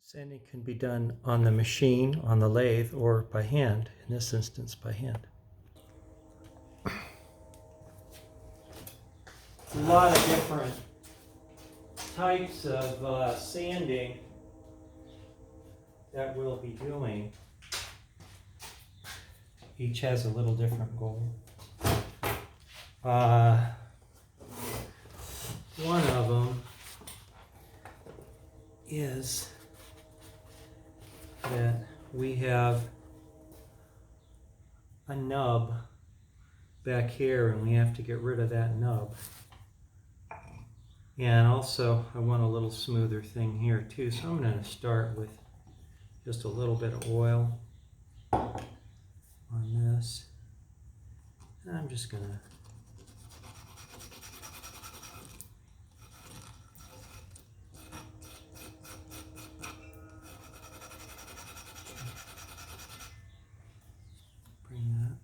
Sanding can be done on the machine, on the lathe, or by hand, in this instance by hand. A lot of different types of sanding that we'll be doing. Each has a little different goal. One of them is that we have a nub back here and we have to get rid of that nub. And also I want a little smoother thing here too, so I'm going to start with just a little bit of oil on this. And I'm just going to bring that.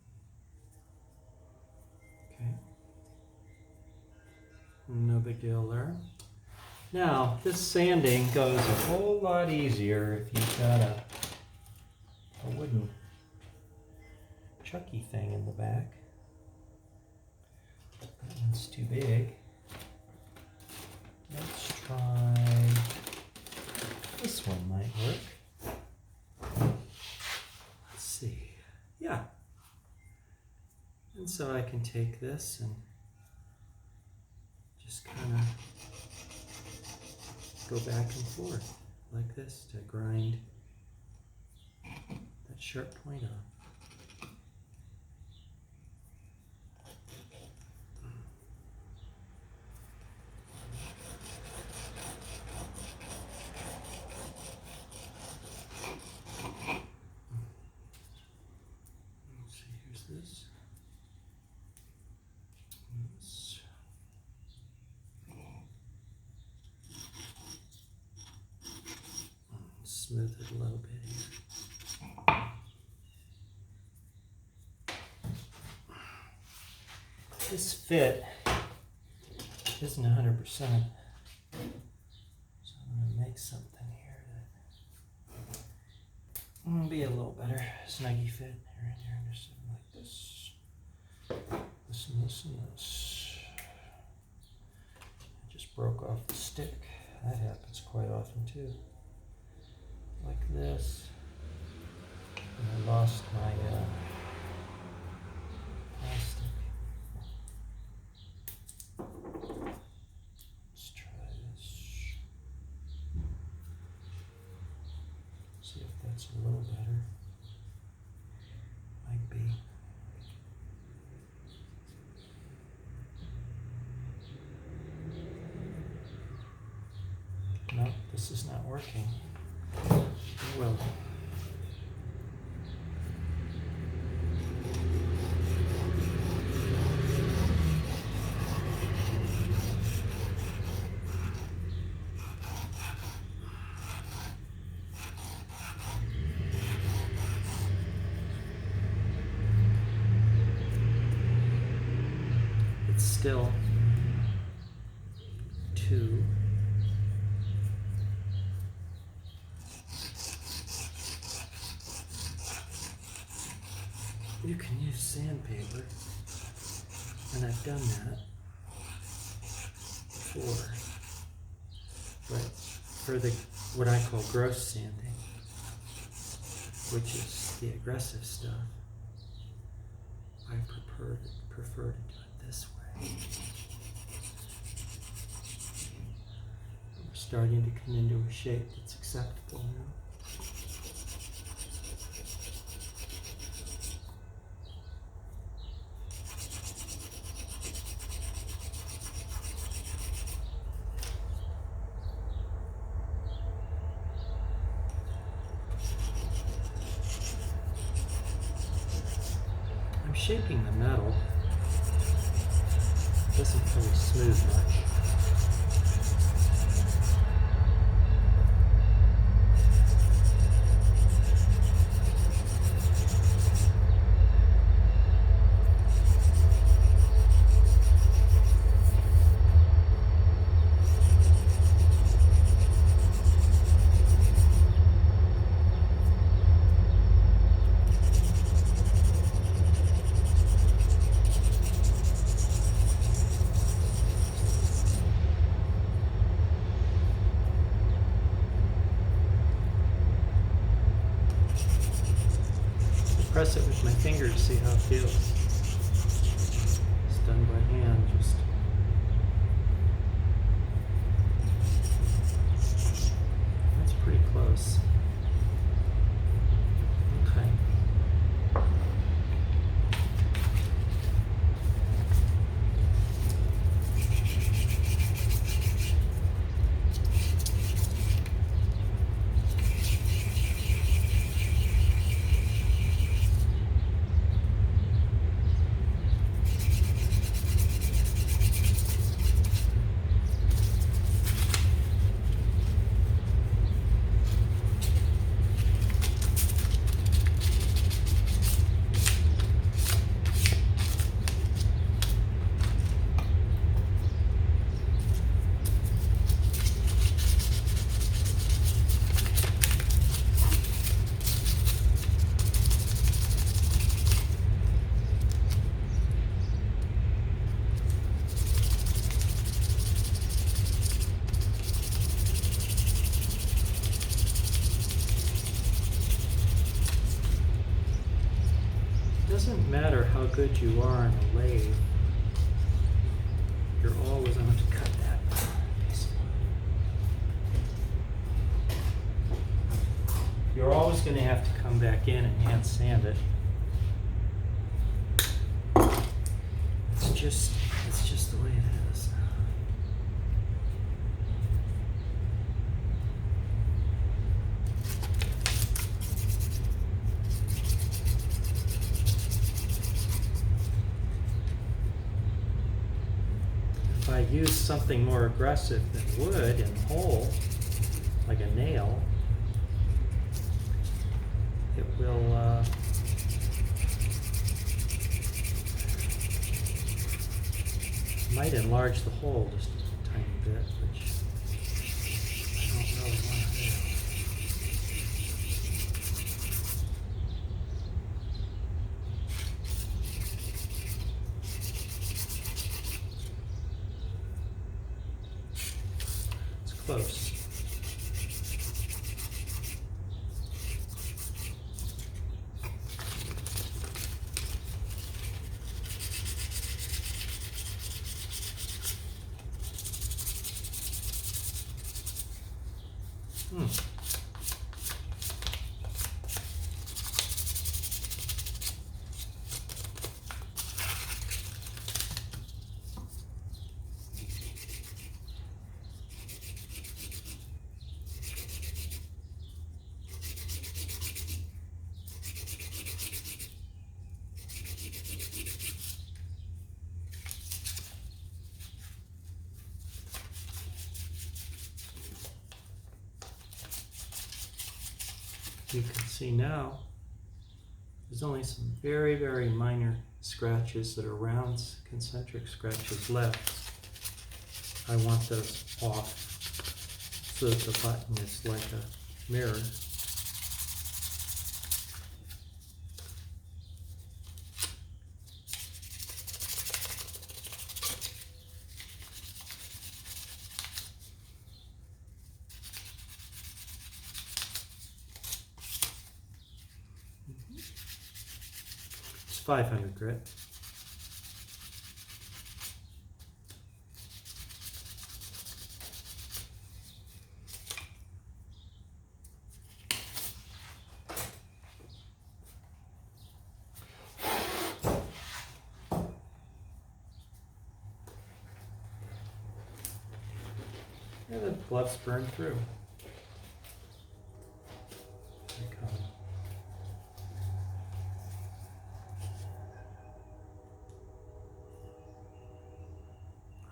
Okay. No big deal there. Now, this sanding goes a whole lot easier if you've got a wooden chucky thing in the back. That one's too big. Let's try this one, might work. Let's see. Yeah. And so I can take this and just kind of go back and forth like this to grind that sharp point on. Let's see, here's this. Smooth it a little bit here. This fit isn't 100%, so I'm going to make something here that will be a little better. Snuggy fit here and here, and just something like this. This and this and this. I just broke off the stick. That happens quite often too. Like this, and I lost my plastic. Let's try this. See if that's a little better. Might be. No, this is not working. Well, it's still two. You can use sandpaper, and I've done that before, but for the what I call gross sanding, which is the aggressive stuff, I prefer to do it this way. We're starting to come into a shape that's acceptable now. Shaping the metal doesn't really smooth much. press it with my finger to see how it feels. It's done by hand, just. That's pretty close. Okay. Doesn't matter how good you are on a lathe, you're always going to cut that piece. You're always going to have to come back in and hand sand it. It's just the way it is. If I use something more aggressive than wood in the hole, like a nail, it will might enlarge the hole just a tiny bit, which I don't really want to do. It's close. You can see now there's only some very, very minor scratches that are round concentric scratches left. I want those off so that the button is like a mirror. It's 500 grit. And the gloves burn through. They come.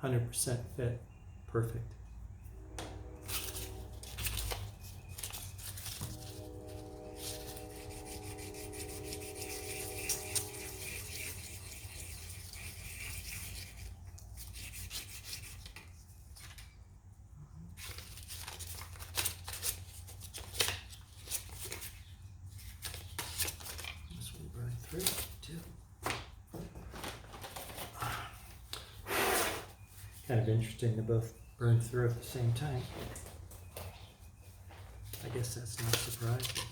%100% fit. Perfect. This will burn through too. Kind of interesting to both burn through at the same time. I guess that's not surprising.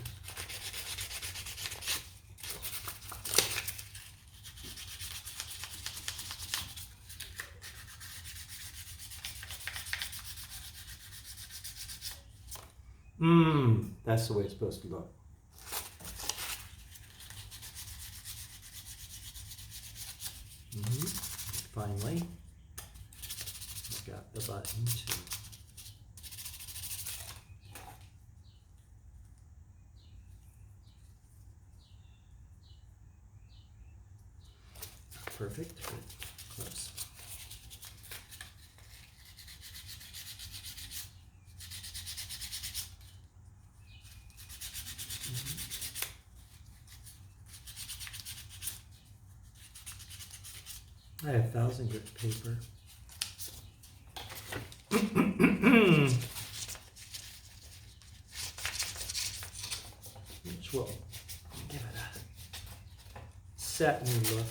That's the way it's supposed to look. Finally, I got the button too. Perfect. Good. Close. I have 1,000 grit paper. Which will give it a satiny look.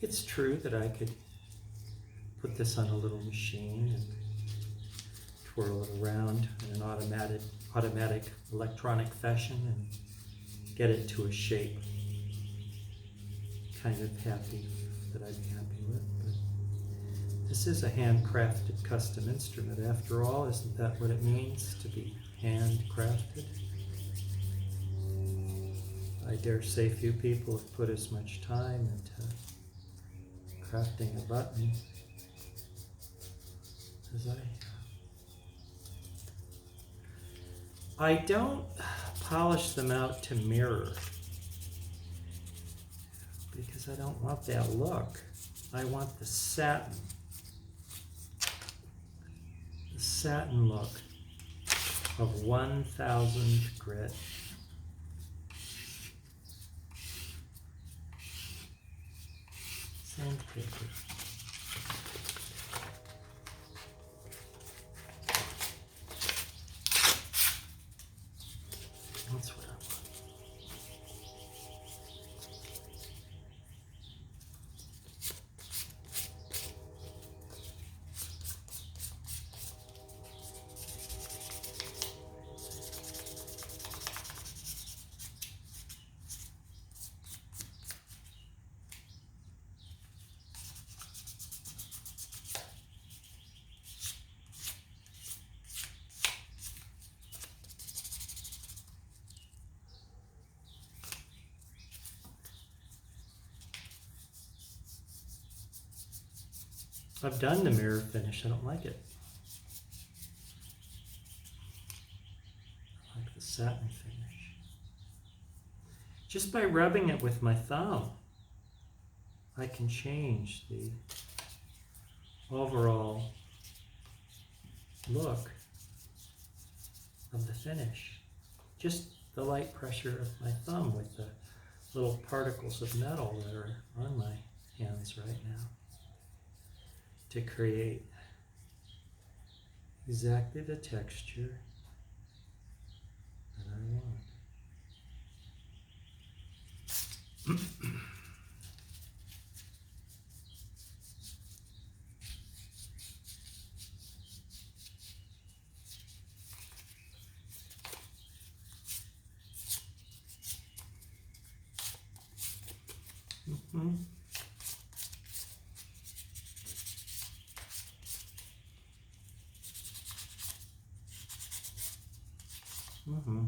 It's true that I could put this on a little machine and twirl it around in an automatic electronic fashion and get it to a shape kind of happy that I'd be happy with. But this is a handcrafted custom instrument after all. Isn't that what it means to be handcrafted? I dare say few people have put as much time into crafting a button as I don't polish them out to mirror because I don't want that look. I want the satin look of 1,000 grit. Sandpaper. That's what I want. I've done the mirror finish. I don't like it. I like the satin finish. Just by rubbing it with my thumb, I can change the overall look of the finish. Just the light pressure of my thumb with the little particles of metal that are on my hands right now, to create exactly the texture that I want. Mm-hmm.